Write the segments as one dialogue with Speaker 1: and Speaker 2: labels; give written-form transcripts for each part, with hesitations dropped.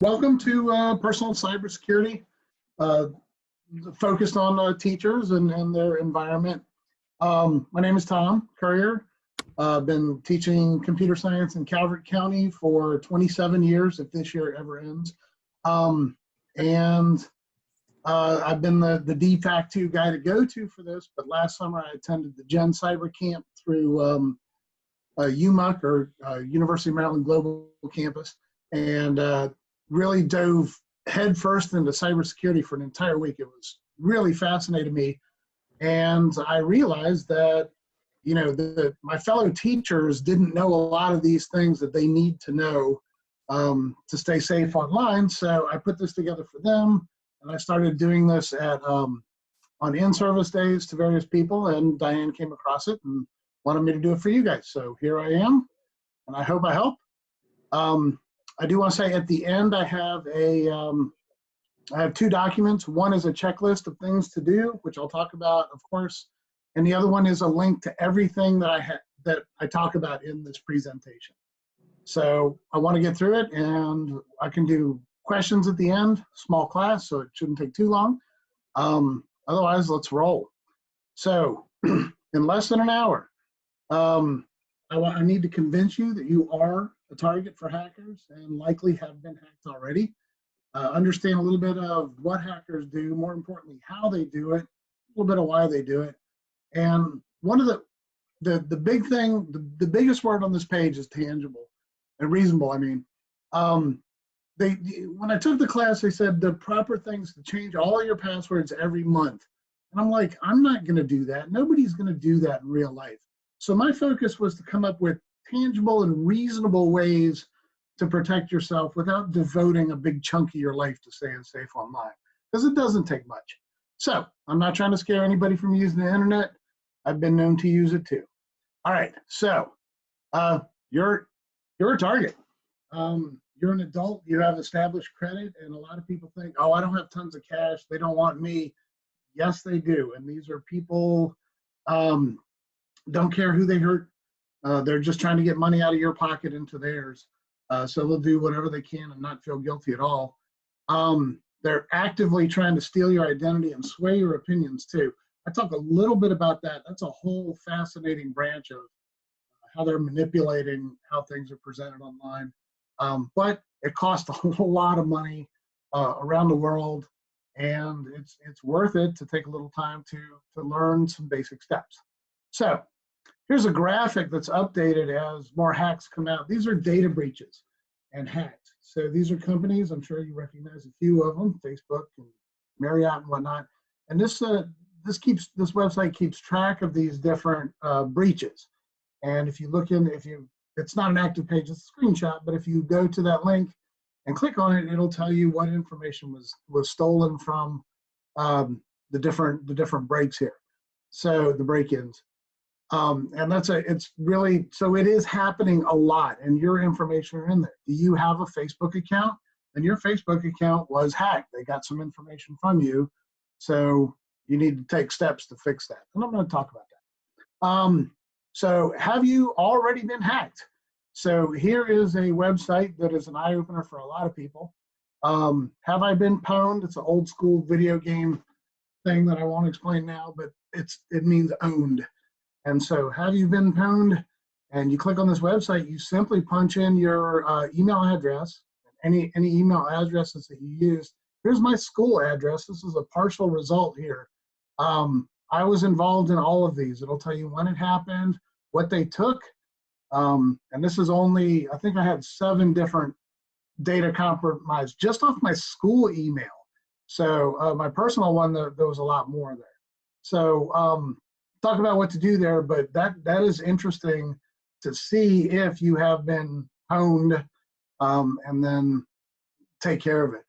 Speaker 1: Welcome to personal cybersecurity, uh, focused on teachers and their environment. My name is Tom Currier. I've been teaching computer science in Calvert County for 27 years, if this year ever ends. And I've been the de facto guy to go to for this, but last summer I attended the Gen Cyber Camp through UMUC, or University of Maryland Global Campus, and really dove headfirst into cybersecurity for an entire week. It was really fascinated me, and I realized that my fellow teachers didn't know a lot of these things that they need to know to stay safe online. So I put this together for them, and I started doing this at on in-service days to various people, and Diane came across it and wanted me to do it for you guys. So here I am, and I hope I help. I do want to say at the end, I have two documents. One is a checklist of things to do, which I'll talk about, of course, and the other one is a link to everything that I talk about in this presentation. So I want to get through it, and I can do questions at the end. Small class, so it shouldn't take too long. Otherwise, let's roll. So in less than an hour, I need to convince you that you are a target for hackers and likely have been hacked already. Understand a little bit of what hackers do, more importantly, how they do it, a little bit of why they do it. And one of the big thing, the biggest word on this page is tangible and reasonable. I mean, when I took the class, they said the proper things to change all your passwords every month. And I'm like, I'm not going to do that. Nobody's going to do that in real life. So my focus was to come up with tangible and reasonable ways to protect yourself without devoting a big chunk of your life to staying safe online, because it doesn't take much. So I'm not trying to scare anybody from using the internet. I've been known to use it too. All right, so you're a target. You're an adult, you have established credit, and a lot of people think, oh, I don't have tons of cash, they don't want me. Yes, they do. And these are people, don't care who they hurt. They're just trying to get money out of your pocket into theirs. So they'll do whatever they can and not feel guilty at all. They're actively trying to steal your identity and sway your opinions too. I talk a little bit about that. That's a whole fascinating branch of how they're manipulating how things are presented online. But it costs a lot of money around the world, and it's worth it to take a little time to learn some basic steps. So here's a graphic that's updated as more hacks come out. These are data breaches and hacks. So these are companies, I'm sure you recognize a few of them, Facebook and Marriott and whatnot. And this website keeps track of these different breaches. And if you look in, it's not an active page, it's a screenshot, but if you go to that link and click on it, it'll tell you what information was stolen from the different breaks here. So the break-ins. And it's really, so it is happening a lot, and your information are in there. Do you have a Facebook account? And your Facebook account was hacked. They got some information from you, so you need to take steps to fix that. And I'm going to talk about that. So have you already been hacked? So here is a website that is an eye-opener for a lot of people. Have I been pwned? It's an old school video game thing that I won't explain now, but it means owned. And so have you been pwned? And you click on this website, you simply punch in your email address, any email addresses that you use. Here's my school address. This is a partial result here. I was involved in all of these. It'll tell you when it happened, what they took. And this is only, I think I had 7 different data compromised just off my school email. So my personal one, there was a lot more there. So talk about what to do there, but that is interesting to see if you have been pwned, and then take care of it.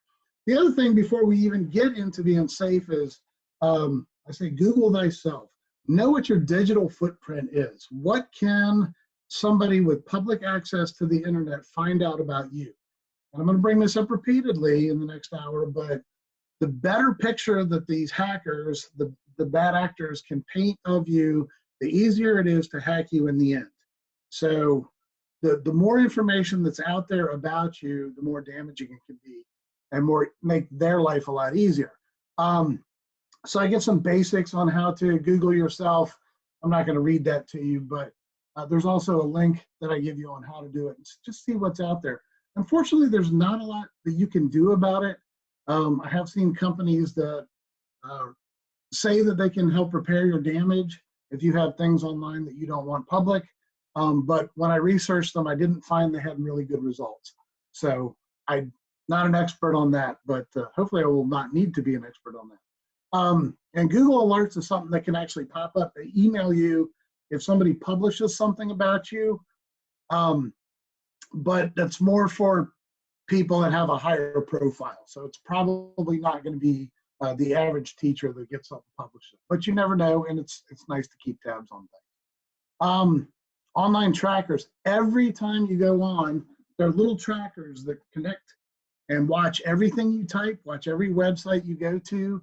Speaker 1: The other thing before we even get into being safe is, I say Google thyself. Know what your digital footprint is. What can somebody with public access to the internet find out about you? And I'm going to bring this up repeatedly in the next hour, but the better picture that these hackers, the bad actors, can paint of you, the easier it is to hack you in the end. So the more information that's out there about you, the more damaging it can be, and more make their life a lot easier. So I get some basics on how to Google yourself. I'm not going to read that to you, but there's also a link that I give you on how to do it. Just see what's out there. Unfortunately, there's not a lot that you can do about it. I have seen companies that say that they can help repair your damage if you have things online that you don't want public. But when I researched them, I didn't find they had really good results. So I'm not an expert on that, but hopefully I will not need to be an expert on that. And Google Alerts is something that can actually pop up. They email you if somebody publishes something about you, but that's more for people that have a higher profile. So it's probably not going to be the average teacher that gets something published. But you never know, and it's nice to keep tabs on things. Online trackers. Every time you go on, there are little trackers that connect and watch everything you type, watch every website you go to,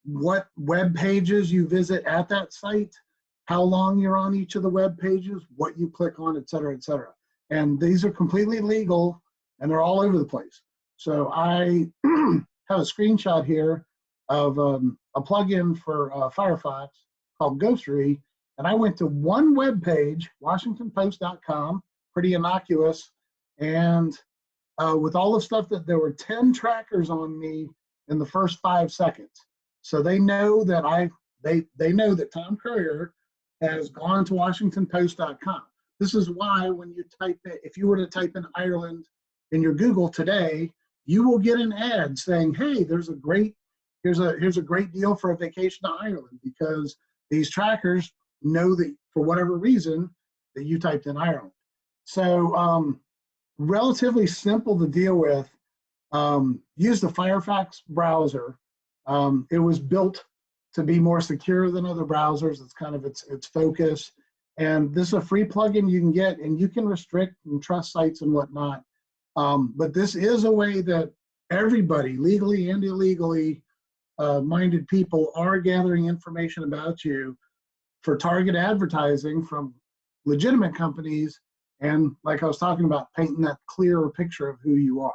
Speaker 1: what web pages you visit at that site, how long you're on each of the web pages, what you click on, et cetera, et cetera. And these are completely legal, and they're all over the place. So I have a screenshot here of a plugin for Firefox called Ghostery, and I went to one web page, WashingtonPost.com, pretty innocuous, and with all the stuff that there were 10 trackers on me in the first 5 seconds. So they know that they know that Tom Currier has gone to WashingtonPost.com. This is why when you type it, if you were to type in Ireland in your Google today, you will get an ad saying, "Hey, here's a great deal for a vacation to Ireland," because these trackers know that for whatever reason that you typed in Ireland. So relatively simple to deal with. Use the Firefox browser. It was built to be more secure than other browsers. It's kind of its focus. And this is a free plugin you can get, and you can restrict and trust sites and whatnot. But this is a way that everybody, legally and illegally minded people, are gathering information about you for target advertising from legitimate companies. And like I was talking about, painting that clearer picture of who you are.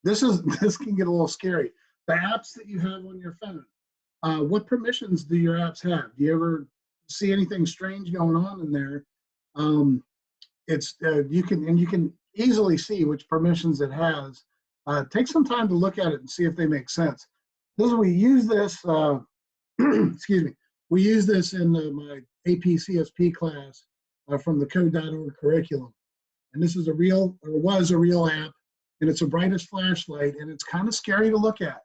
Speaker 1: This can get a little scary. The apps that you have on your phone, what permissions do your apps have? Do you ever see anything strange going on in there? You can easily see which permissions it has. Take some time to look at it and see if they make sense. We use this. Excuse me. We use this in my AP CSP class from the Code.org curriculum, and this is was a real app, and it's a brightest flashlight, and it's kind of scary to look at.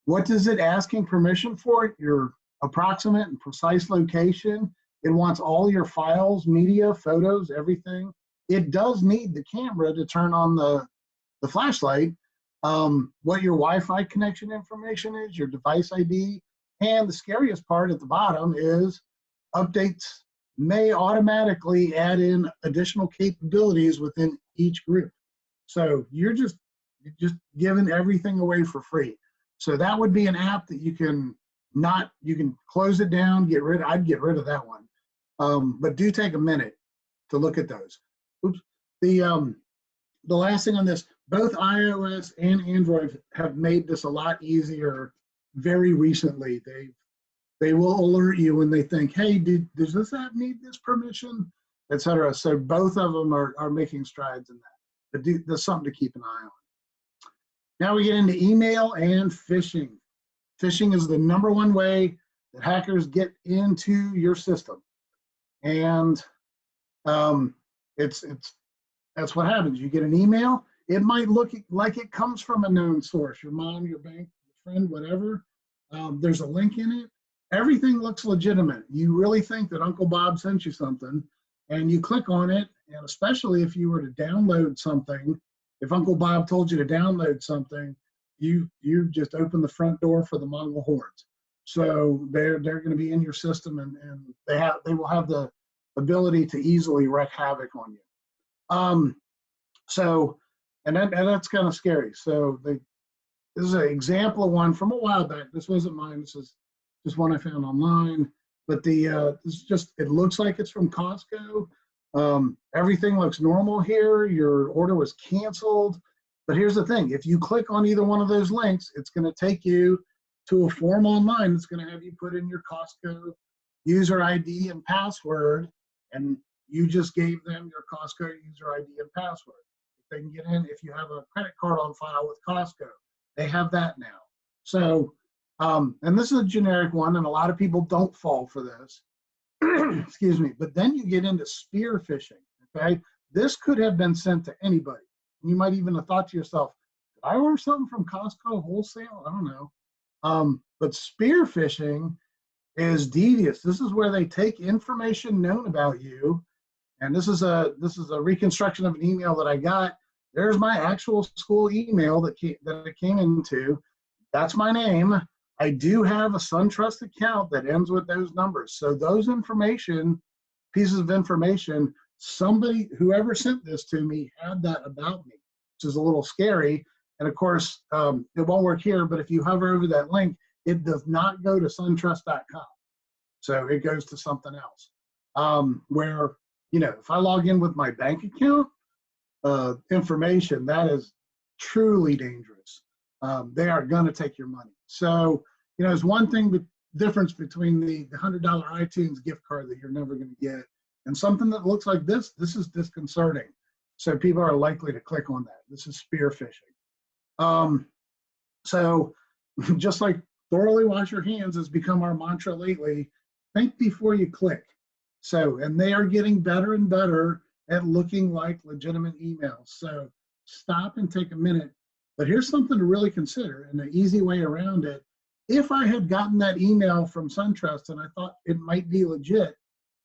Speaker 1: What is it asking permission for? Your approximate and precise location. It wants all your files, media, photos, everything. It does need the camera to turn on the flashlight, what your Wi-Fi connection information is, your device ID, and the scariest part at the bottom is updates may automatically add in additional capabilities within each group. So you're just giving everything away for free. So that would be an app that you can close it down, I'd get rid of that one. But do take a minute to look at those. Oops. The last thing on this, both iOS and Android have made this a lot easier very recently. They will alert you when they think, hey, does this app need this permission, etc. So both of them are making strides in that. But there's something to keep an eye on. Now we get into email and phishing. Phishing is the #1 way that hackers get into your system, and that's what happens. You get an email. It might look like it comes from a known source, your mom, your bank, your friend, whatever. There's a link in it. Everything looks legitimate. You really think that Uncle Bob sent you something, and you click on it, and especially if you were to download something, if Uncle Bob told you to download something, you just opened the front door for the Mongol hordes. So they're going to be in your system, and they will have the ability to easily wreak havoc on you. And that's kind of scary. So this is an example of one from a while back. This wasn't mine. This is just one I found online. But it looks like it's from Costco. Everything looks normal here. Your order was canceled. But here's the thing. If you click on either one of those links, it's going to take you to a form online that's going to have you put in your Costco user ID and password. And you just gave them your Costco user ID and password. If they can get in, if you have a credit card on file with Costco, they have that now. So, and this is a generic one, and a lot of people don't fall for this. Excuse me. But then you get into spear phishing. Okay, this could have been sent to anybody. You might even have thought to yourself, did I order something from Costco wholesale? I don't know. But spear phishing is devious. This is where they take information known about you, and this is a reconstruction of an email that I got. There's my actual school email that it came into. That's my name. I do have a SunTrust account that ends with those numbers. So those pieces of information, whoever sent this to me had that about me, which is a little scary. And of course, it won't work here, but if you hover over that link, it does not go to suntrust.com. So it goes to something else. Where, if I log in with my bank account information, that is truly dangerous. They are going to take your money. So, there's one thing, the difference between the $100 iTunes gift card that you're never going to get and something that looks like this is disconcerting. So people are likely to click on that. This is spear phishing. So just like thoroughly wash your hands has become our mantra lately, think before you click. So, and they are getting better and better at looking like legitimate emails. So stop and take a minute. But here's something to really consider and an easy way around it. If I had gotten that email from SunTrust and I thought it might be legit,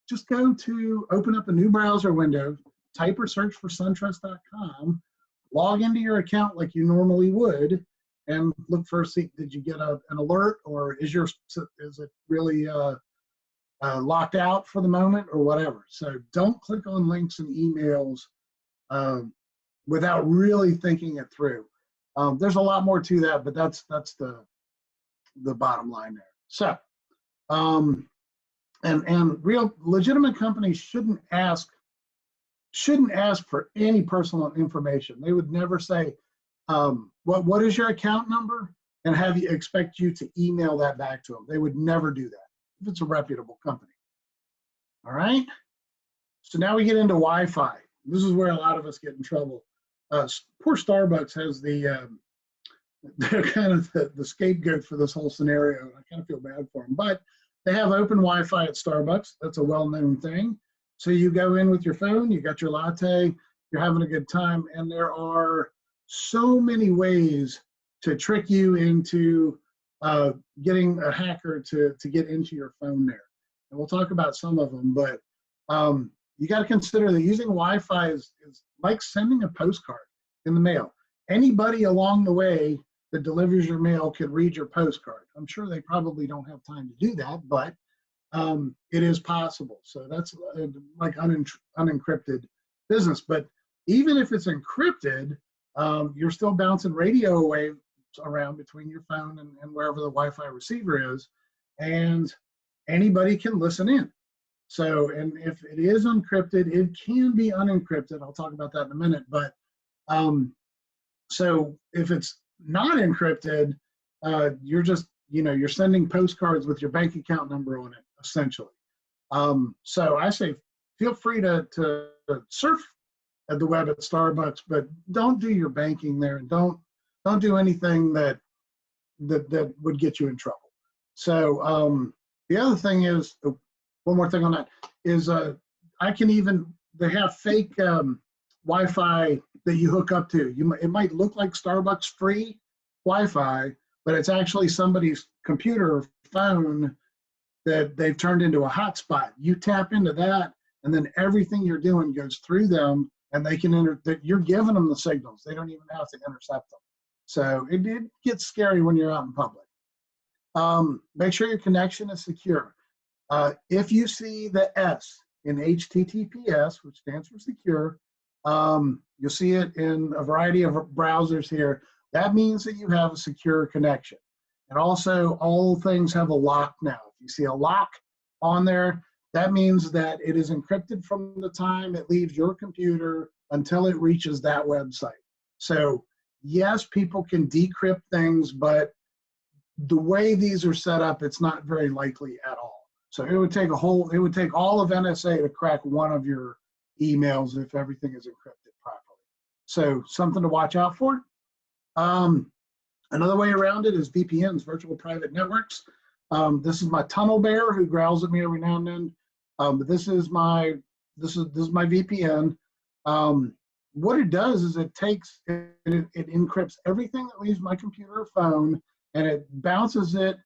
Speaker 1: just open up a new browser window, type or search for suntrust.com, log into your account like you normally would, and look for, did you get an alert, or is it really locked out for the moment or whatever. So don't click on links and emails without really thinking it through. There's a lot more to that, but that's the bottom line there. So, and real legitimate companies shouldn't ask for any personal information. They would never say, what is your account number, and expect you to email that back to them. They would never do that if it's a reputable company. All right. So now we get into Wi-Fi. This is where a lot of us get in trouble. Poor Starbucks has they're kind of the scapegoat for this whole scenario. I kind of feel bad for them, but they have open Wi-Fi at Starbucks. That's a well-known thing. So you go in with your phone, you got your latte, you're having a good time, and there are so many ways to trick you into getting a hacker to get into your phone there. And we'll talk about some of them, but you got to consider that using Wi-Fi is like sending a postcard in the mail. Anybody along the way that delivers your mail can read your postcard. I'm sure they probably don't have time to do that, but it is possible. So that's like unencrypted business. But even if it's encrypted, you're still bouncing radio waves around between your phone and wherever the Wi-Fi receiver is, and anybody can listen in. So, and if it is encrypted, it can be unencrypted. I'll talk about that in a minute. But so if it's not encrypted, you're just, you're sending postcards with your bank account number on it, essentially. So I say, feel free to surf at the web at Starbucks, but don't do your banking there, and don't do anything that would get you in trouble. So the other thing is, one more thing on that is they have fake Wi-Fi that you hook up to. It might look like Starbucks free Wi-Fi, but it's actually somebody's computer or phone that they've turned into a hotspot. You tap into that, and then everything you're doing goes through them, and they can you're giving them the signals. They don't even have to intercept them. So it gets scary when you're out in public. Make sure your connection is secure. If you see the S in HTTPS, which stands for secure, you'll see it in a variety of browsers here. That means that you have a secure connection. And also, all things have a lock now. If you see a lock on there, That means that it is encrypted from the time it leaves your computer until it reaches that website. So yes, people can decrypt things, but the way these are set up, it's not very likely at all. So it would take all of NSA to crack one of your emails if everything is encrypted properly. So something to watch out for. Another way around it is VPNs, virtual private networks. This is my tunnel bear who growls at me every now and then. But this is my VPN. What it does is it encrypts everything that leaves my computer or phone, and it bounces it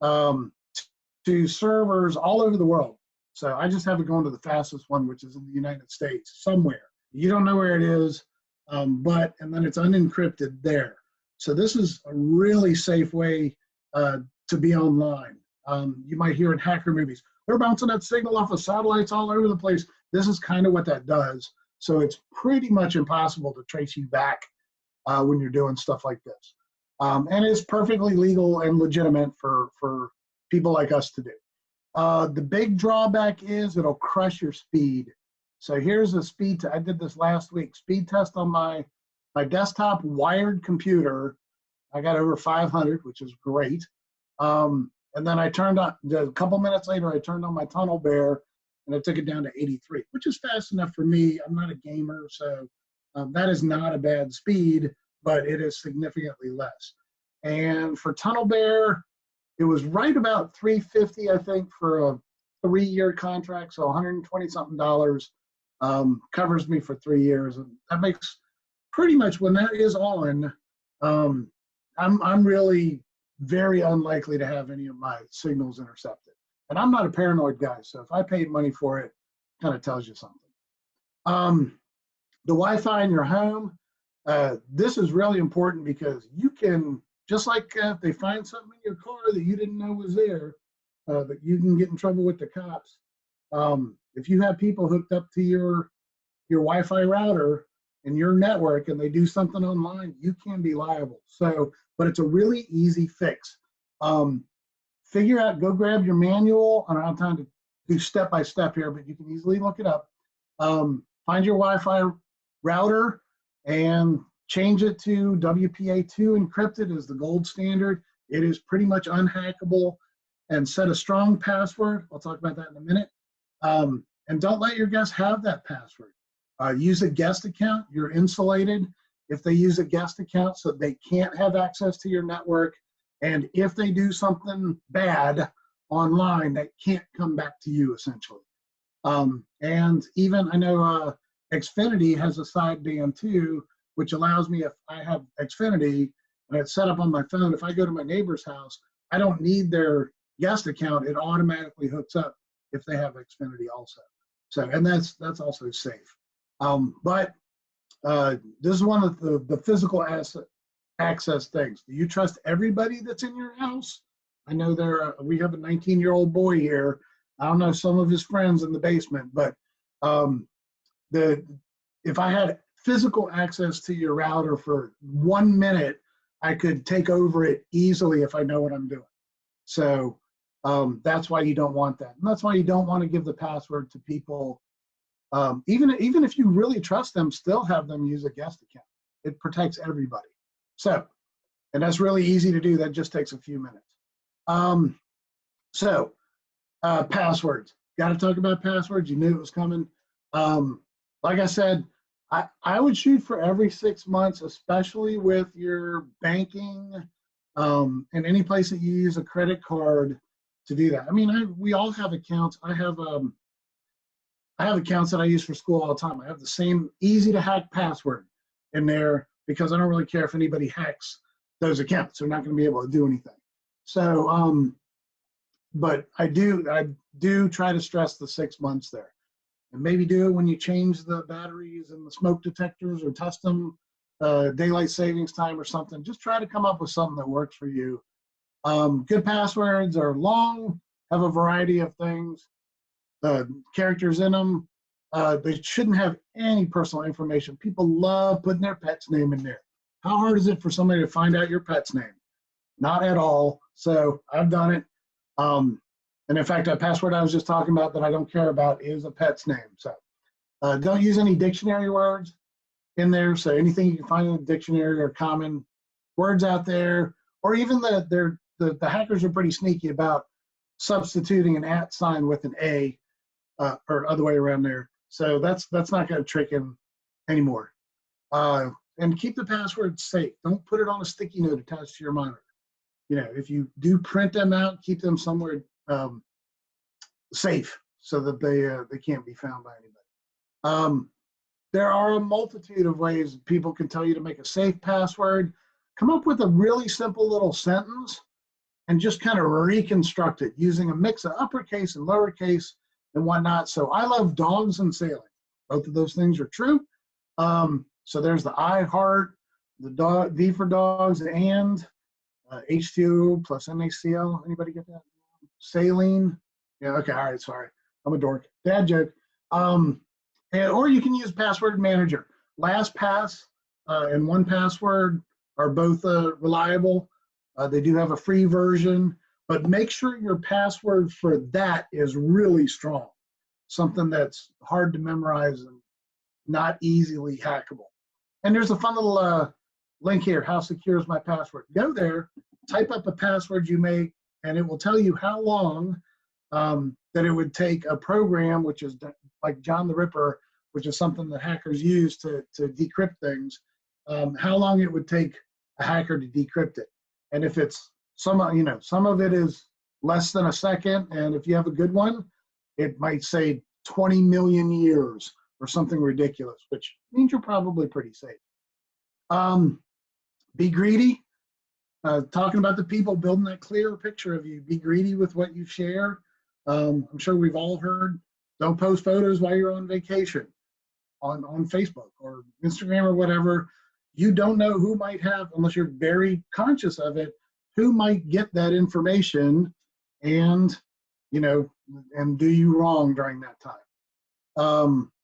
Speaker 1: to servers all over the world. So I just have it going to the fastest one, which is in the United States somewhere. You don't know where it is, and then it's unencrypted there. So this is a really safe way to be online. You might hear in hacker movies, they're bouncing that signal off of satellites all over the place. This is kind of what that does. So it's pretty much impossible to trace you back when you're doing stuff like this. And it's perfectly legal and legitimate for people like us to do. The big drawback is it'll crush your speed. So here's a speed I did this last week. Speed test on my desktop wired computer. I got over 500, which is great. And then I turned on, a couple minutes later, I turned on my tunnel bear and I took it down to 83, which is fast enough for me. I'm not a gamer, so that is not a bad speed, but it is significantly less. And for tunnel bear, it was right about $350, I think, for a 3-year contract, so $120-something covers me for 3 years. And that makes pretty much, when that is on, I'm really very unlikely to have any of my signals intercepted. And I'm not a paranoid guy, so if I paid money for it, it kind of tells you something. The Wi-Fi in your home, this is really important because you can, just like if they find something in your car that you didn't know was there, that you can get in trouble with the cops. If you have people hooked up to your Wi-Fi router in your network and they do something online, you can be liable. So, but it's a really easy fix. Figure out, go grab your manual. I don't have time to do step by step here, but you can easily look it up. Find your Wi-Fi router and change it to WPA2 encrypted as the gold standard. It is pretty much unhackable, and set a strong password. I'll talk about that in a minute. And don't let your guests have that password. Use a guest account. You're insulated if they use a guest account, so they can't have access to your network. And if they do something bad online, they can't come back to you, essentially. And even, I know Xfinity has a sideband too, which allows me, if I have Xfinity and it's set up on my phone, if I go to my neighbor's house, I don't need their guest account. It automatically hooks up if they have Xfinity also. So, and that's also safe. But this is one of the physical access things. Do you trust everybody that's in your house? I know we have a 19-year-old boy here. I don't know some of his friends in the basement, but if I had physical access to your router for 1 minute, I could take over it easily if I know what I'm doing. So that's why you don't want that. And that's why you don't want to give the password to people. Even if you really trust them, still have them use a guest account. It protects everybody. So, and that's really easy to do. That just takes a few minutes. Passwords. Got to talk about passwords. You knew it was coming. Like I said, I would shoot for every 6 months, especially with your banking and any place that you use a credit card to do that. I mean, we all have accounts. I have accounts that I use for school all the time. I have the same easy to hack password in there because I don't really care if anybody hacks those accounts. They're not going to be able to do anything. So, but I do try to stress the 6 months there. And maybe do it when you change the batteries and the smoke detectors or test them, daylight savings time or something. Just try to come up with something that works for you. Good passwords are long, have a variety of things, characters in them. They shouldn't have any personal information. People love putting their pet's name in there. How hard is it for somebody to find out your pet's name? Not at all. So I've done it. And in fact, that password I was just talking about that I don't care about is a pet's name. So don't use any dictionary words in there. So anything you can find in the dictionary or common words out there, or even the hackers are pretty sneaky about substituting an @ sign with an A or other way around there. So that's not going to trick him anymore. And keep the password safe. Don't put it on a sticky note attached to your monitor. You know, if you do print them out, keep them somewhere safe so that they can't be found by anybody. There are a multitude of ways people can tell you to make a safe password. Come up with a really simple little sentence and just kind of reconstruct it using a mix of uppercase and lowercase and whatnot. So I love dogs and sailing. Both of those things are true. So there's the I heart, the dog, D for dogs, and H2O plus NaCl. Anybody get that? Saline. Yeah, okay, all right, sorry. I'm a dork. Dad joke. Or you can use password manager. LastPass and 1Password are both reliable. They do have a free version, but make sure your password for that is really strong. Something that's hard to memorize and not easily hackable. And there's a fun little link here, how secure is my password? Go there, type up a password you make, and it will tell you how long that it would take a program, which is like John the Ripper, which is something that hackers use to decrypt things, how long it would take a hacker to decrypt it. And if it's some of it is less than a second, and if you have a good one, it might say 20 million years or something ridiculous, which means you're probably pretty safe. Be greedy. Talking about the people building that clearer picture of you. Be greedy with what you share. I'm sure we've all heard, don't post photos while you're on vacation on Facebook or Instagram or whatever. You don't know who might have, unless you're very conscious of it, who might get that information and, and do you wrong during that time.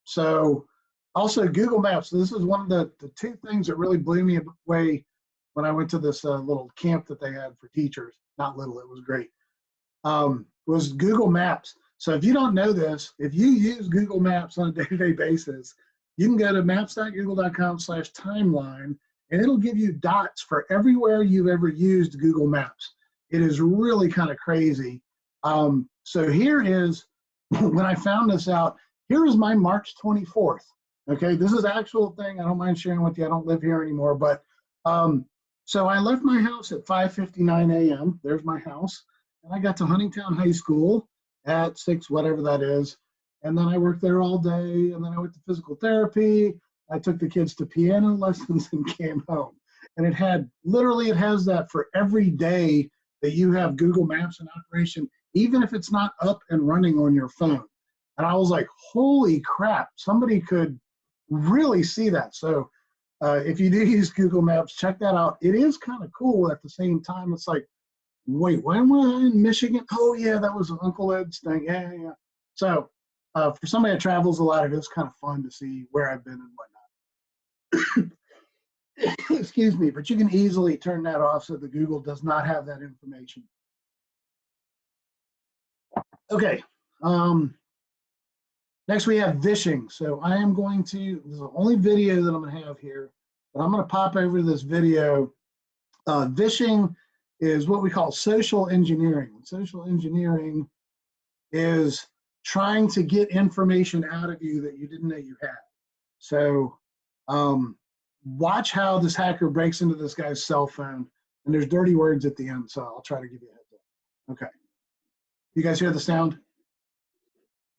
Speaker 1: So also Google Maps. So this is one of the two things that really blew me away when I went to this little camp that they had for teachers. Not little, it was great. Was Google Maps. So if you don't know this, if you use Google Maps on a day-to-day basis, you can go to maps.google.com/timeline, and it'll give you dots for everywhere you've ever used Google Maps. It is really kind of crazy. So here is, when I found this out, here is my March 24th. Okay, this is actual thing. I don't mind sharing with you. I don't live here anymore, but so I left my house at 5:59 a.m. There's my house, and I got to Huntingtown High School at 6, whatever that is, and then I worked there all day, and then I went to physical therapy. I took the kids to piano lessons and came home. And it has that for every day that you have Google Maps in operation, even if it's not up and running on your phone. And I was like, holy crap, somebody could really see that. So if you do use Google Maps, check that out. It is kind of cool at the same time. It's like, wait, why am I in Michigan? Oh yeah, that was Uncle Ed's thing. Yeah. So for somebody that travels a lot, it is kind of fun to see where I've been and whatnot. Excuse me, but you can easily turn that off so that Google does not have that information. Okay. Next we have vishing. So I am going to, this is the only video that I'm going to have here, but I'm going to pop over this video. Vishing is what we call social engineering. Social engineering is trying to get information out of you that you didn't know you had. So watch how this hacker breaks into this guy's cell phone, and there's dirty words at the end, so I'll try to give you a heads up. Okay. You guys hear the sound?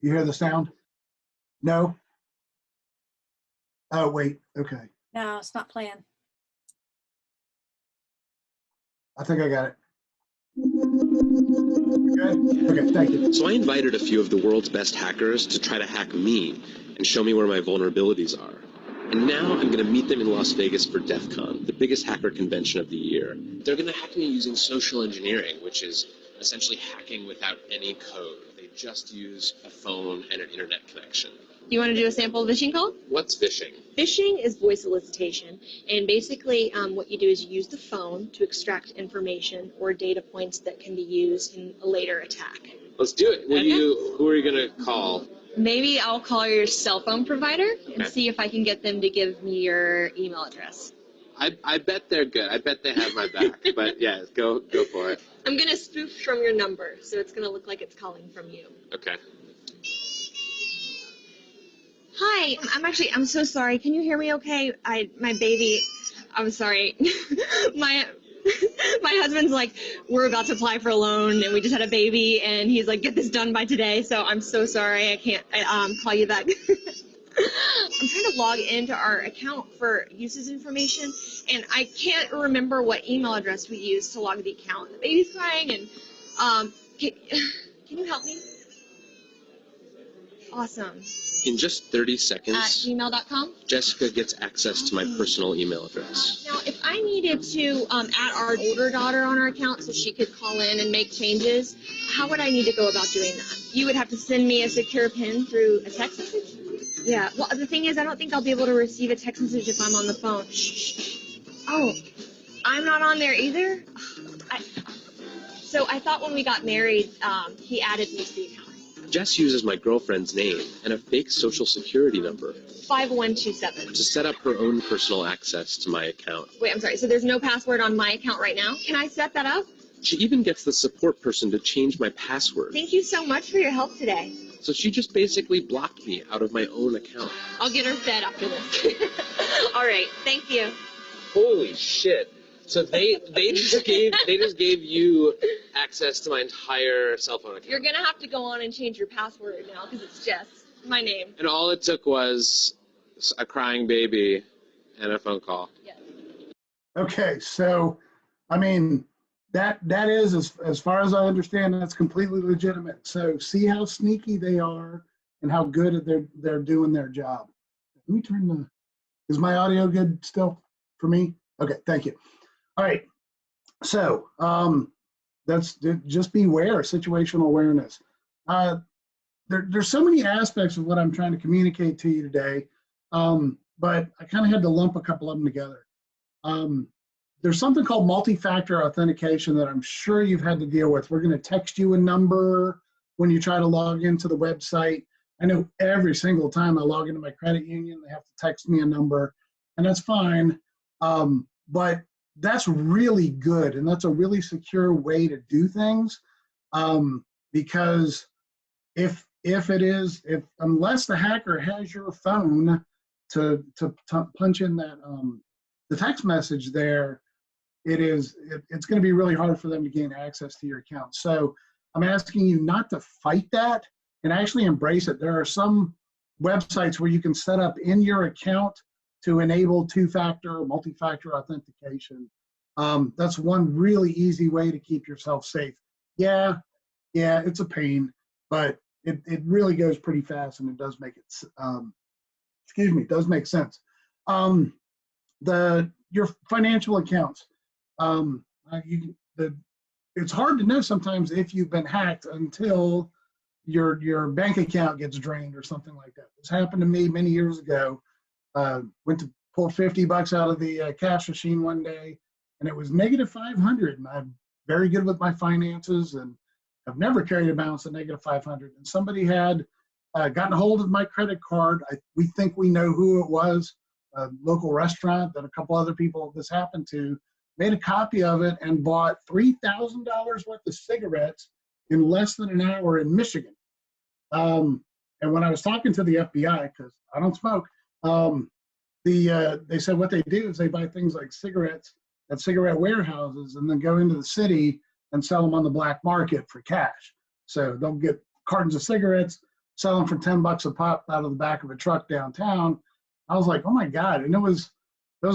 Speaker 1: You hear the sound? No? Oh, wait, okay.
Speaker 2: No, it's not playing.
Speaker 1: I think I got it. Good? Okay, thank you.
Speaker 3: So I invited a few of the world's best hackers to try to hack me and show me where my vulnerabilities are. And now I'm going to meet them in Las Vegas for DEF CON, the biggest hacker convention of the year. They're going to hack me using social engineering, which is essentially hacking without any code. They just use a phone and an internet connection.
Speaker 2: You want to do a sample phishing call?
Speaker 3: What's phishing?
Speaker 2: Phishing is voice solicitation, and basically what you do is you use the phone to extract information or data points that can be used in a later attack.
Speaker 3: Let's do it. Who are you gonna call?
Speaker 2: Maybe I'll call your cell phone provider and see if I can get them to give me your email address.
Speaker 3: I bet they're good. I bet they have my back. But yeah, go for it.
Speaker 2: I'm gonna spoof from your number, so it's gonna look like it's calling from you.
Speaker 3: Okay.
Speaker 2: Hi, I'm so sorry. Can you hear me okay? My baby, I'm sorry. my husband's like, we're about to apply for a loan and we just had a baby and he's like, get this done by today. So I'm so sorry. I can't call you back. I'm trying to log into our account for usage information and I can't remember what email address we used to log the account. The baby's crying and can you help me? Awesome.
Speaker 3: In just 30 seconds,
Speaker 2: At gmail.com?
Speaker 3: Jessica gets access to my personal email address.
Speaker 2: Now, if I needed to add our older daughter on our account so she could call in and make changes, how would I need to go about doing that? You would have to send me a secure PIN through a text message? Yeah, well, the thing is, I don't think I'll be able to receive a text message if I'm on the phone. Shh. Oh, I'm not on there either? So I thought when we got married, he added me to the account.
Speaker 3: Jess uses my girlfriend's name and a fake social security number
Speaker 2: 5127.
Speaker 3: to set up her own personal access to my account.
Speaker 2: Wait, I'm sorry. So there's no password on my account right now? Can I set that up?
Speaker 3: She even gets the support person to change my password.
Speaker 2: Thank you so much for your help today.
Speaker 3: So she just basically blocked me out of my own account.
Speaker 2: I'll get her fed after this. All right. Thank you.
Speaker 3: Holy shit. So they just gave you access to my entire cell phone account.
Speaker 2: You're gonna have to go on and change your password now because it's Jess, my name.
Speaker 3: And all it took was a crying baby and a phone call.
Speaker 2: Yes.
Speaker 1: Okay, so I mean that is as far as I understand, that's completely legitimate. So see how sneaky they are and how good they're doing their job. Let me turn the. Is my audio good still for me? Okay, thank you. All right, so that's just beware, situational awareness. There's so many aspects of what I'm trying to communicate to you today, but I kind of had to lump a couple of them together. There's something called multi-factor authentication that I'm sure you've had to deal with. We're going to text you a number when you try to log into the website. I know every single time I log into my credit union, they have to text me a number, and that's fine. But that's really good, and that's a really secure way to do things, because unless the hacker has your phone to punch in that the text message there, it's going to be really hard for them to gain access to your account. So I'm asking you not to fight that and actually embrace it. There are some websites where you can set up in your account to enable two-factor, multi-factor authentication. That's one really easy way to keep yourself safe. Yeah, it's a pain, but it really goes pretty fast, and it does make it, does make sense. Your financial accounts, it's hard to know sometimes if you've been hacked until your bank account gets drained or something like that. This happened to me many years ago. Went to pull $50 out of the cash machine one day, and it was -500. And I'm very good with my finances, and I've never carried a balance of -500. And somebody had gotten a hold of my credit card. We think we know who it was, a local restaurant that a couple other people this happened to, made a copy of it and bought $3,000 worth of cigarettes in less than an hour in Michigan. And when I was talking to the FBI, because I don't smoke, they said what they do is they buy things like cigarettes at cigarette warehouses and then go into the city and sell them on the black market for cash. So they'll get cartons of cigarettes, sell them for $10 a pop out of the back of a truck downtown. I was like, oh my God. And it was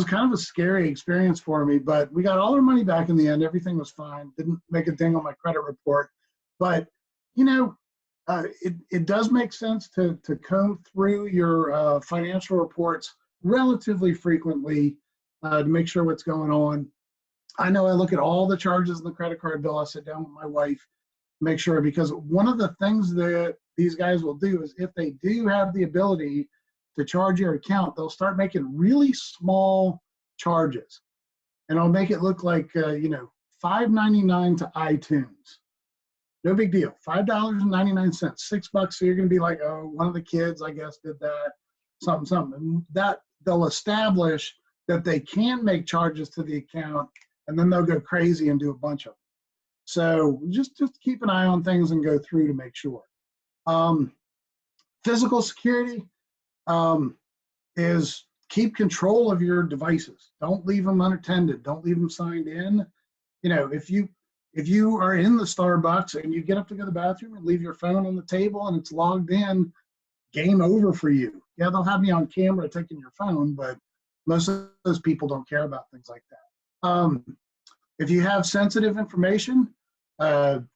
Speaker 1: kind of a scary experience for me, but we got all our money back in the end. Everything was fine. Didn't make a ding on my credit report. But, it does make sense to comb through your financial reports relatively frequently to make sure what's going on. I know I look at all the charges in the credit card bill. I sit down with my wife, make sure, because one of the things that these guys will do is if they do have the ability to charge your account, they'll start making really small charges. And it'll make it look like, $5.99 to iTunes. No big deal. $5.99, $6. So you're going to be like, oh, one of the kids, I guess, did that, something. And that they'll establish that they can make charges to the account, and then they'll go crazy and do a bunch of them. So just keep an eye on things and go through to make sure. Physical security is keep control of your devices. Don't leave them unattended. Don't leave them signed in. If you are in the Starbucks and you get up to go to the bathroom and leave your phone on the table and it's logged in, game over for you. Yeah, they'll have me on camera taking your phone, but most of those people don't care about things like that. If you have sensitive information,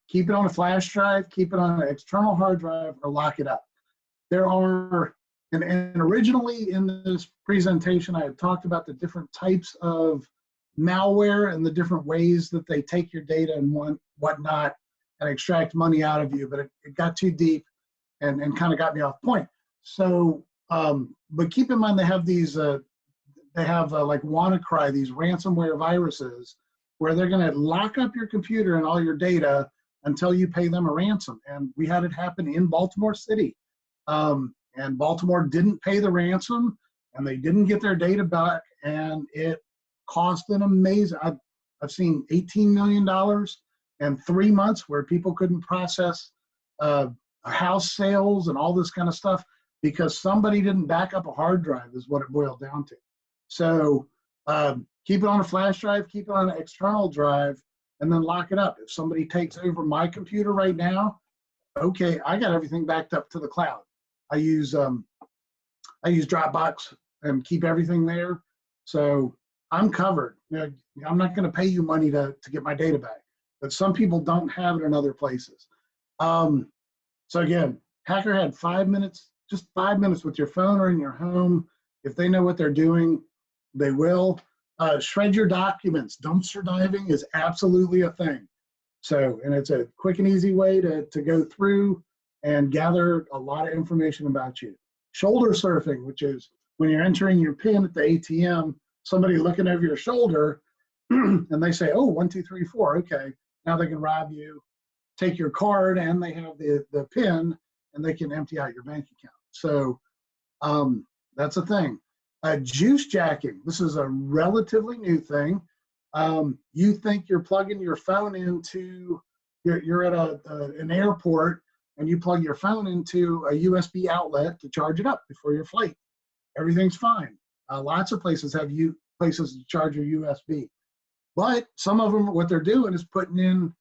Speaker 1: keep it on a flash drive, keep it on an external hard drive, or lock it up. There are, and originally in this presentation, I had talked about the different types of malware and the different ways that they take your data and whatnot and extract money out of you, but it got too deep and kind of got me off point. So, but keep in mind they have these, like WannaCry, these ransomware viruses, where they're going to lock up your computer and all your data until you pay them a ransom. And we had it happen in Baltimore City. And Baltimore didn't pay the ransom, and they didn't get their data back, and it cost an amazing, I've seen $18 million and 3 months where people couldn't process house sales and all this kind of stuff because somebody didn't back up a hard drive is what it boiled down to. So keep it on a flash drive, keep it on an external drive, and then lock it up. If somebody takes over my computer right now, okay, I got everything backed up to the cloud. I use Dropbox and keep everything there. So I'm covered. I'm not going to pay you money to get my data back, but some people don't have it in other places. So again, hacker had 5 minutes, just 5 minutes with your phone or in your home. If they know what they're doing, they will. Shred your documents. Dumpster diving is absolutely a thing. So, and it's a quick and easy way to go through and gather a lot of information about you. Shoulder surfing, which is when you're entering your PIN at the ATM, somebody looking over your shoulder and they say, oh, 1, 2, 3, 4. Okay, now they can rob you, take your card, and they have the PIN, and they can empty out your bank account. So that's a thing. Juice jacking. This is a relatively new thing. You think you're plugging your phone into, you're at an airport, and you plug your phone into a USB outlet to charge it up before your flight. Everything's fine. Lots of places have places to charge your USB. But some of them, what they're doing is putting in,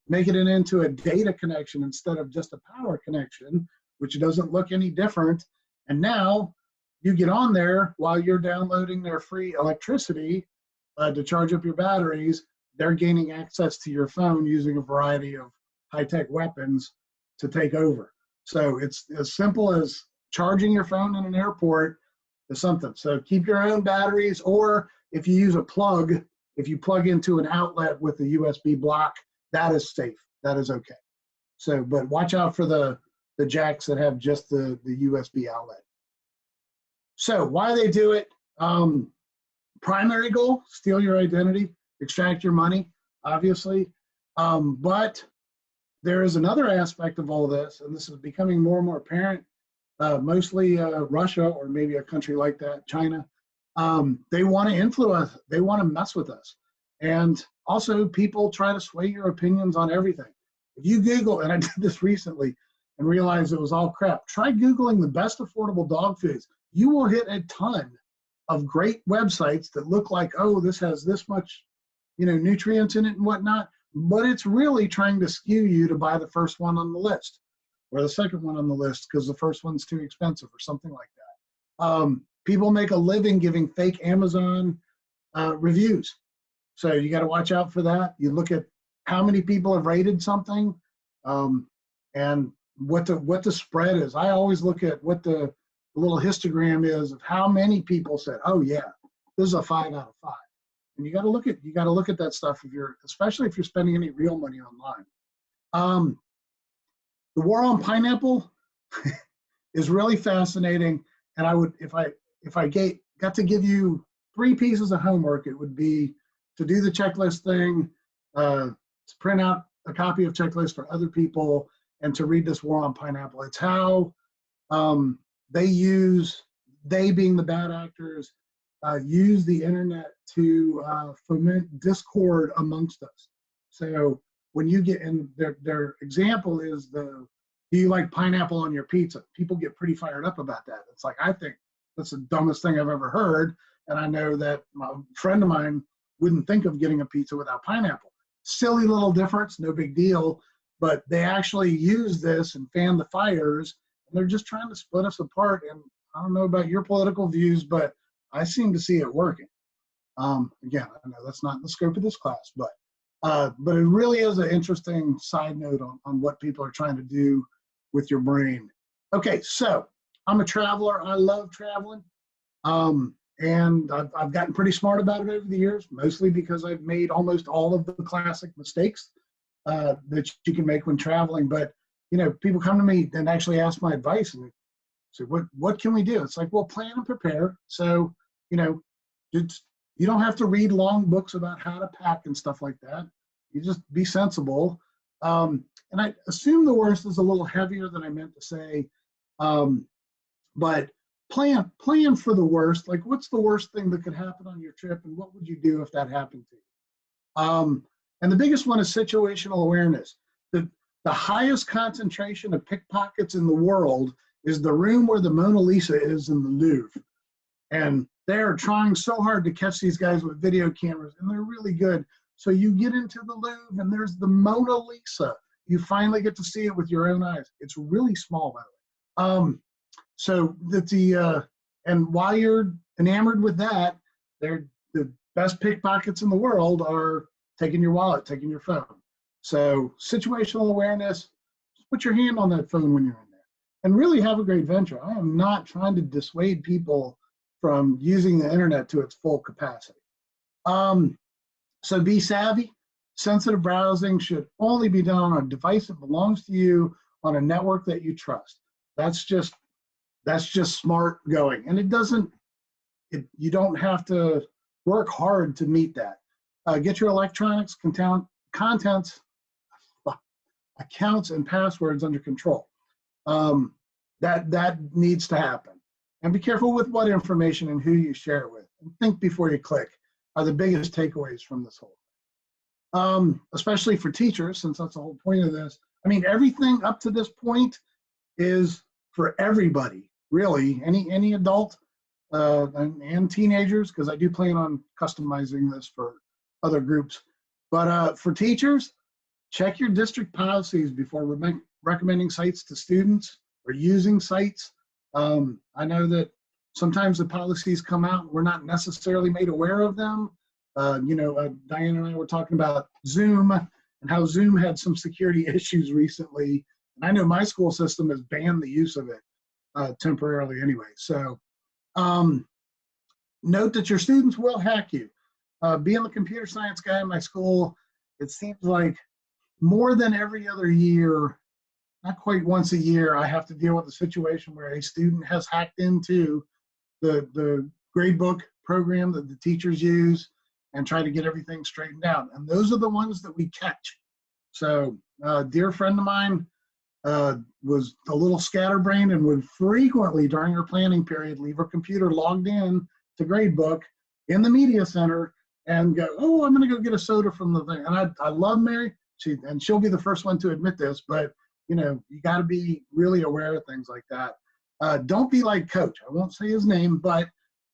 Speaker 1: making it into a data connection instead of just a power connection, which doesn't look any different. And now you get on there while you're downloading their free electricity to charge up your batteries. They're gaining access to your phone using a variety of high-tech weapons to take over. So it's as simple as charging your phone in an airport is something. So keep your own batteries, or if you use a plug, if you plug into an outlet with a USB block, that is safe. That is okay. So, but watch out for the jacks that have just the USB outlet. So why they do it? Primary goal, steal your identity, extract your money, obviously. But there is another aspect of all this, and this is becoming more and more apparent, mostly Russia or maybe a country like that, China. They want to influence, they want to mess with us. And also people try to sway your opinions on everything. If you Google, and I did this recently and realized it was all crap, try Googling the best affordable dog foods. You will hit a ton of great websites that look like, oh, this has this much, nutrients in it and whatnot, but it's really trying to skew you to buy the first one on the list or the second one on the list because the first one's too expensive or something like that. People make a living giving fake Amazon reviews. So you got to watch out for that. You look at how many people have rated something and what the spread is. I always look at what the little histogram is of how many people said, oh yeah, this is a 5 out of 5. And you got to look at that stuff especially if you're spending any real money online. The war on pineapple is really fascinating. And I would, if I got to give you 3 pieces of homework, it would be to do the checklist thing, to print out a copy of checklist for other people, and to read this war on pineapple. It's how they being the bad actors, use the internet to foment discord amongst us. So when you get in, their example is do you like pineapple on your pizza? People get pretty fired up about that. It's like, I think that's the dumbest thing I've ever heard. And I know that a friend of mine wouldn't think of getting a pizza without pineapple. Silly little difference, no big deal. But they actually use this and fan the fires. And they're just trying to split us apart. And I don't know about your political views, but I seem to see it working. Again, I know that's not the scope of this class, but it really is an interesting side note on what people are trying to do with your brain. Okay, so I'm a traveler. I love traveling. And I've gotten pretty smart about it over the years, mostly because I've made almost all of the classic mistakes that you can make when traveling. But, people come to me and actually ask my advice and say, what can we do? It's like, well, plan and prepare. So, you don't have to read long books about how to pack and stuff like that. You just be sensible. And I assume the worst is a little heavier than I meant to say, but plan for the worst. Like, what's the worst thing that could happen on your trip, and what would you do if that happened to you? And the biggest one is situational awareness. The highest concentration of pickpockets in the world is the room where the Mona Lisa is in the Louvre. And they're trying so hard to catch these guys with video cameras, and they're really good. So you get into the Louvre, and there's the Mona Lisa. You finally get to see it with your own eyes. It's really small, by the way. So that and while you're enamored with that, the best pickpockets in the world are taking your wallet, taking your phone. So situational awareness, just put your hand on that phone when you're in there, and really have a great venture. I am not trying to dissuade people from using the internet to its full capacity. So be savvy. Sensitive browsing should only be done on a device that belongs to you, on a network that you trust. That's just smart going. And you don't have to work hard to meet that. Get your electronics, contents, accounts, and passwords under control. That needs to happen. And be careful with what information and who you share it with. And think before you click are the biggest takeaways from this whole thing. Especially for teachers, since that's the whole point of this. I mean, everything up to this point is for everybody, really, any adult and teenagers, because I do plan on customizing this for other groups. But for teachers, check your district policies before recommending sites to students or using sites. I know that sometimes the policies come out, we're not necessarily made aware of them. Diane and I were talking about Zoom and how Zoom had some security issues recently. And I know my school system has banned the use of it temporarily anyway. So note that your students will hack you. Being the computer science guy in my school, it seems like more than every other year, not quite once a year, I have to deal with a situation where a student has hacked into the gradebook program that the teachers use and try to get everything straightened out. And those are the ones that we catch. So a dear friend of mine was a little scatterbrained and would frequently during her planning period leave her computer logged in to gradebook in the media center and go, oh, I'm going to go get a soda from the thing. And I love Mary, and she'll be the first one to admit this, but you got to be really aware of things like that. Don't be like Coach. I won't say his name, but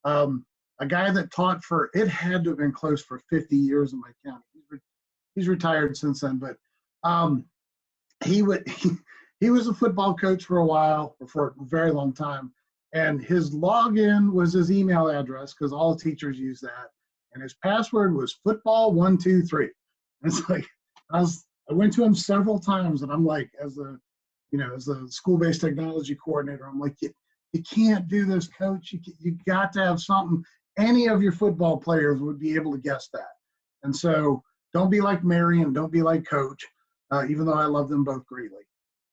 Speaker 1: a guy that taught it had to have been close for 50 years in my county. He's retired since then, but he was a football coach for a while, or for a very long time, and his login was his email address because all teachers use that, and his password was football123. It's like I went to him several times, and I'm like, as a school-based technology coordinator, I'm like, you can't do this, Coach. You got to have something. Any of your football players would be able to guess that. And so don't be like Mary and don't be like Coach, even though I love them both greatly.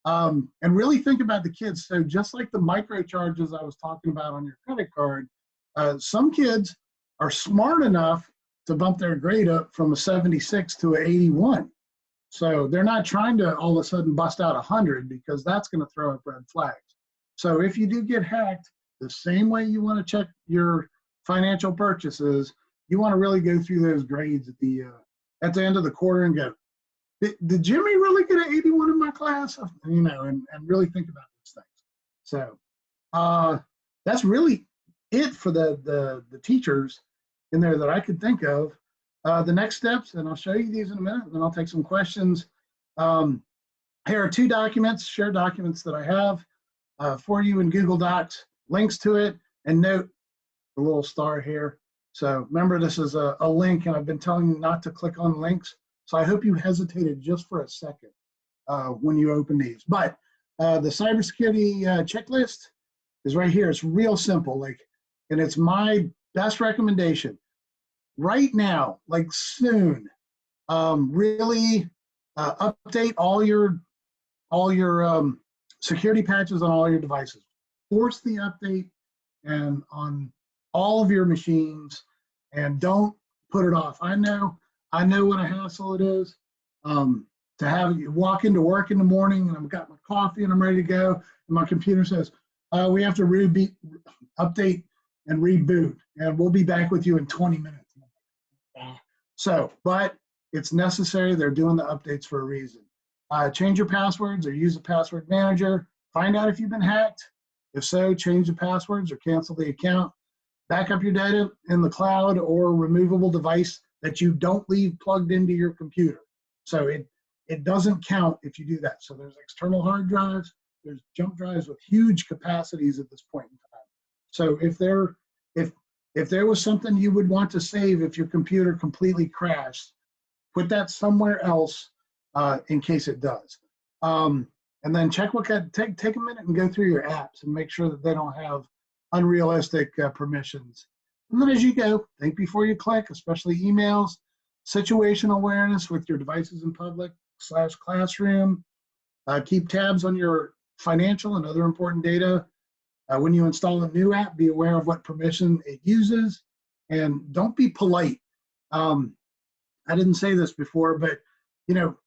Speaker 1: And really think about the kids. So just like the micro charges I was talking about on your credit card, some kids are smart enough to bump their grade up from a 76 to an 81. So they're not trying to all of a sudden bust out 100, because that's going to throw up red flags. So if you do get hacked, the same way you want to check your financial purchases, you want to really go through those grades at the end of the quarter and go, did Jimmy really get an 81 in my class? You know, and really think about those things. So that's really it for the teachers in there that I could think of. The next steps, and I'll show you these in a minute, and then I'll take some questions. Here are 2 documents, shared documents that I have for you in Google Docs, links to it, and note the little star here. So remember, this is a link, and I've been telling you not to click on links. So I hope you hesitated just for a second when you open these. But the cybersecurity checklist is right here. It's real simple, and it's my best recommendation. Right now, like soon, really update all your security patches on all your devices. Force the update and on all of your machines, and don't put it off. I know what a hassle it is to have you walk into work in the morning and I've got my coffee and I'm ready to go, and my computer says we have to update and reboot, and we'll be back with you in 20 minutes. So, but it's necessary. They're doing the updates for a reason. Change your passwords or use a password manager. Find out if you've been hacked. If so, change the passwords or cancel the account. Back up your data in the cloud or removable device that you don't leave plugged into your computer. So it doesn't count if you do that. So there's external hard drives, there's jump drives with huge capacities at this point in time. So if there was something you would want to save if your computer completely crashed, put that somewhere else in case it does. And then check take a minute and go through your apps and make sure that they don't have unrealistic permissions. And then as you go, think before you click, especially emails, situational awareness with your devices in public / classroom. Keep tabs on your financial and other important data. When you install a new app, be aware of what permission it uses, and don't be polite. I didn't say this before, but you know,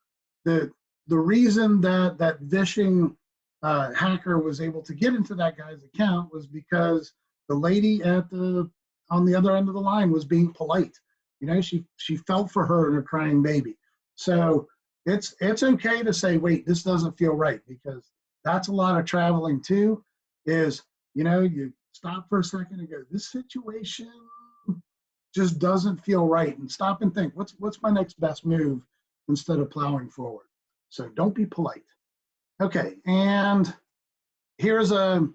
Speaker 1: the reason that vishing hacker was able to get into that guy's account was because the lady on the other end of the line was being polite. You know, she felt for her and her crying baby. So it's okay to say, wait, this doesn't feel right, because that's a lot of traveling too. Is, you know, you stop for a second and go, this situation just doesn't feel right, and stop and think, what's my next best move instead of plowing forward. So don't be polite. Okay, and here's the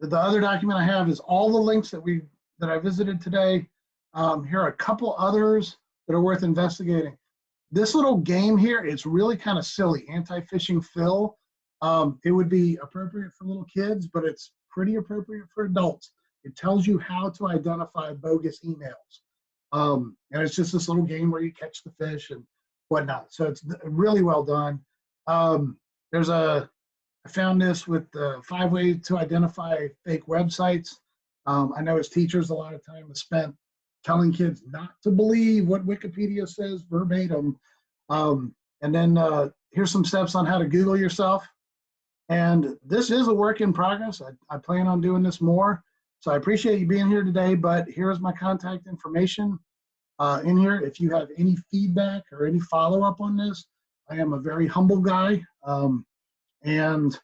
Speaker 1: other document I have is all the links that I visited today. Here are a couple others that are worth investigating. This little game here, it's really kind of silly, anti-phishing Phil. It would be appropriate for little kids, but it's pretty appropriate for adults. It tells you how to identify bogus emails. And it's just this little game where you catch the fish and whatnot. So it's really well done. I found this with 5 ways to identify fake websites. I know as teachers, a lot of time is spent telling kids not to believe what Wikipedia says verbatim. And then here's some steps on how to Google yourself. And this is a work in progress. I plan on doing this more. So I appreciate you being here today, but here's my contact information in here. If you have any feedback or any follow-up on this, I am a very humble guy, and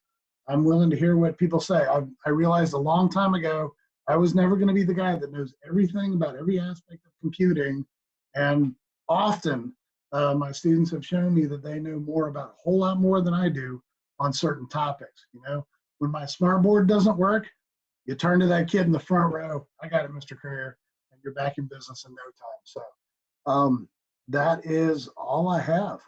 Speaker 1: I'm willing to hear what people say. I realized a long time ago I was never going to be the guy that knows everything about every aspect of computing, and often my students have shown me that they know more about a whole lot more than I do on certain topics. You know, when my smart board doesn't work, you turn to that kid in the front row. I got it, Mr. Currier, and you're back in business in no time. So that is all I have.